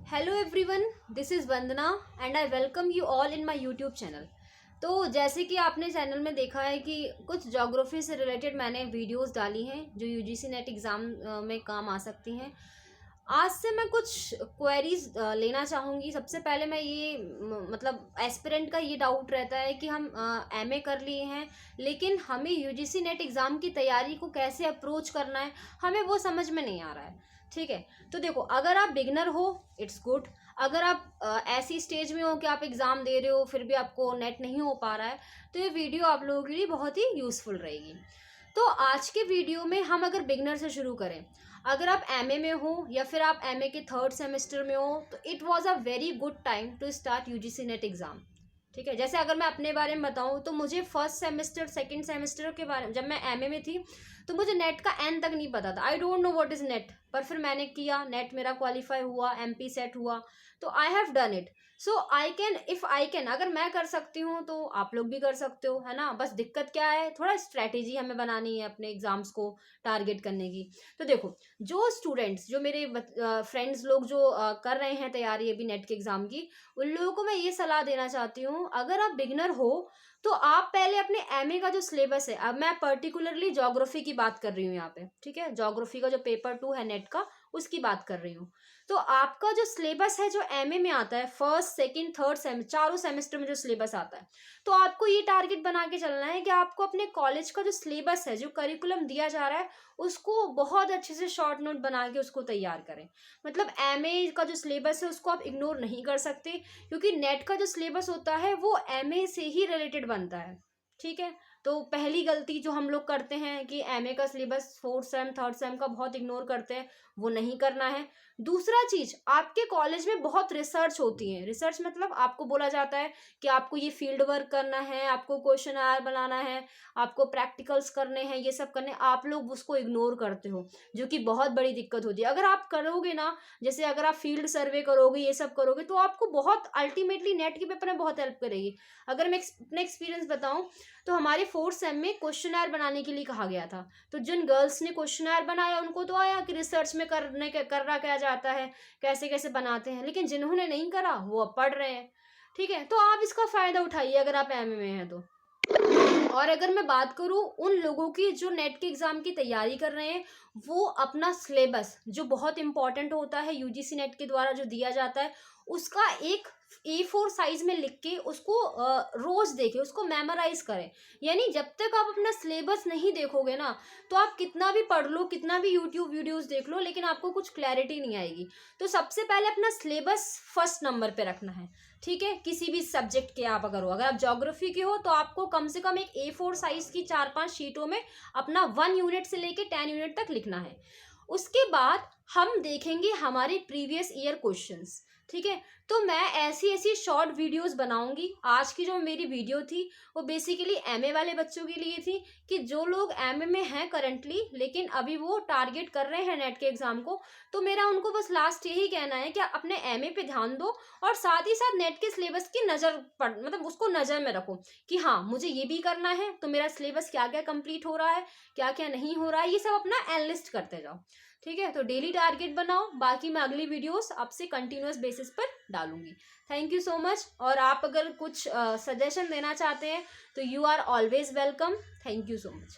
Hello everyone, this is Vandana and I welcome you all in my YouTube channel. तो जैसे कि आपने channel में देखा है कि कुछ ज्योग्राफी से रिलेटेड मैंने वीडियोस डाली हैं जो यूजीसी नेट एग्ज़ाम में काम आ सकती हैं। आज से मैं कुछ क्वेरीज लेना चाहूँगी। सबसे पहले मैं ये मतलब एस्पिरेंट का ये डाउट रहता है कि हम एमए कर लिए हैं लेकिन हमें यूजीसी नेट एग्ज़ाम की तैयारी को कैसे अप्रोच करना है, हमें वो समझ में नहीं आ रहा है। ठीक है, तो देखो, अगर आप बिगनर हो इट्स गुड। अगर आप ऐसी स्टेज में हो कि आप एग्ज़ाम दे रहे हो फिर भी आपको नेट नहीं हो पा रहा है, तो ये वीडियो आप लोगों के लिए बहुत ही यूज़फुल रहेगी। तो आज के वीडियो में हम अगर बिगनर से शुरू करें, अगर आप एमए में हो या फिर आप एमए के थर्ड सेमेस्टर में हो, तो it was a very good time to start UGC NET exam. ठीक है, जैसे अगर मैं अपने बारे में बताऊं तो मुझे फर्स्ट सेमेस्टर सेकंड सेमेस्टर के बारे में, जब मैं एमए में थी तो मुझे नेट का एन तक नहीं पता था। I don't know what is net, पर फिर मैंने किया, नेट मेरा क्वालिफाई हुआ, एमपी सेट हुआ, तो I have done it. So I can, if I can, अगर मैं कर सकती हूँ तो आप लोग भी कर सकते हो, है ना। बस दिक्कत क्या है, थोड़ा स्ट्रैटेजी हमें बनानी है अपने एग्जाम्स को टारगेट करने की। तो देखो, जो स्टूडेंट्स, जो मेरे फ्रेंड्स लोग जो कर रहे हैं तैयारी अभी नेट के एग्ज़ाम की, उन लोगों को मैं ये सलाह देना चाहती हूँ, अगर आप बिगनर हो तो आप पहले अपने एमए का जो सिलेबस है, अब मैं पर्टिकुलरली ज्योग्राफी की बात कर रही हूँ यहाँ पे, ठीक है, ज्योग्राफी का जो पेपर 2 है नेट का, उसकी बात कर रही हूँ। तो आपका जो सिलेबस है जो एमए में आता है, फर्स्ट सेकंड थर्ड चारों सेमेस्टर में जो सिलेबस आता है, तो आपको ये टारगेट बना के चलना है कि आपको अपने कॉलेज का जो सिलेबस है, जो करिकुलम दिया जा रहा है, उसको बहुत अच्छे से शॉर्ट नोट बना के उसको तैयार करें। मतलब एमए का जो सिलेबस है उसको आप इग्नोर नहीं कर सकते, क्योंकि नेट का जो सिलेबस होता है वो एमए से ही रिलेटेड बनता है। ठीक है, तो पहली गलती जो हम लोग करते हैं कि एमए का syllabus fourth same third same का बहुत इग्नोर करते हैं, वो नहीं करना है। दूसरा चीज, आपके कॉलेज में बहुत रिसर्च होती है। रिसर्च मतलब आपको बोला जाता है कि आपको ये फील्ड वर्क करना है, आपको क्वेश्चन आर बनाना है, आपको प्रैक्टिकल्स करने हैं, ये सब करने, आप लोग उसको इग्नोर करते हो, जो कि बहुत बड़ी दिक्कत होती है। अगर आप करोगे ना, जैसे अगर आप फील्ड सर्वे करोगे, ये सब करोगे, तो आपको बहुत अल्टीमेटली नेट के पेपर में बहुत हेल्प करेगी। अगर मैं अपना एक्सपीरियंस बताऊं तो हमारे फोर्थ सेम में क्वेश्चन बनाने के लिए कहा गया था, तो जिन गर्ल्स ने क्वेश्चन बनाया उनको तो आया कि रिसर्च में करना क्या जाता है, कैसे कैसे बनाते हैं, लेकिन जिन्होंने नहीं करा वो अब पढ़ रहे हैं। ठीक है, तो आप इसका फायदा उठाइए अगर आप एमए में हैं तो। और अगर मैं बात करूं उन लोगों की जो नेट के एग्जाम की तैयारी कर रहे हैं, वो अपना सिलेबस जो बहुत इंपॉर्टेंट होता है यूजीसी नेट के द्वारा जो दिया जाता है, उसका एक A4 साइज में लिख के उसको रोज देखें, उसको मेमोराइज करें। यानी जब तक आप अपना सिलेबस नहीं देखोगे ना, तो आप कितना भी पढ़ लो, कितना भी यूट्यूब वीडियोस देख लो, लेकिन आपको कुछ क्लैरिटी नहीं आएगी। तो सबसे पहले अपना सिलेबस फर्स्ट नंबर पे रखना है। ठीक है, किसी भी सब्जेक्ट के आप अगर हो, अगर आप ज्योग्राफी के हो तो आपको कम से कम एक A4 साइज की 4-5 शीटों में अपना 1 यूनिट से लेके 10 यूनिट तक लिखना है। उसके बाद हम देखेंगे हमारे प्रीवियस ईयर क्वेश्चंस। ठीक है, तो मैं ऐसी ऐसी शॉर्ट वीडियोस बनाऊंगी। आज की जो मेरी वीडियो थी वो बेसिकली एमए वाले बच्चों के लिए थी, कि जो लोग एमए में हैं करंटली लेकिन अभी वो टारगेट कर रहे हैं नेट के एग्जाम को, तो मेरा उनको बस लास्ट यही कहना है कि अपने एमए पे ध्यान दो और साथ ही साथ नेट के सिलेबस की नज़र पड़, मतलब उसको नज़र में रखो कि हाँ मुझे ये भी करना है, तो मेरा सिलेबस क्या क्या कंप्लीट हो रहा है, क्या क्या नहीं हो रहा है, ये सब अपना एनालिस्ट करते जाओ। ठीक है, तो डेली टारगेट बनाओ। बाकी मैं अगली वीडियोस आपसे कंटिन्यूअस बेसिस पर डालूंगी। Thank you so much. और आप अगर कुछ सजेशन देना चाहते हैं तो you are always welcome. Thank you so much.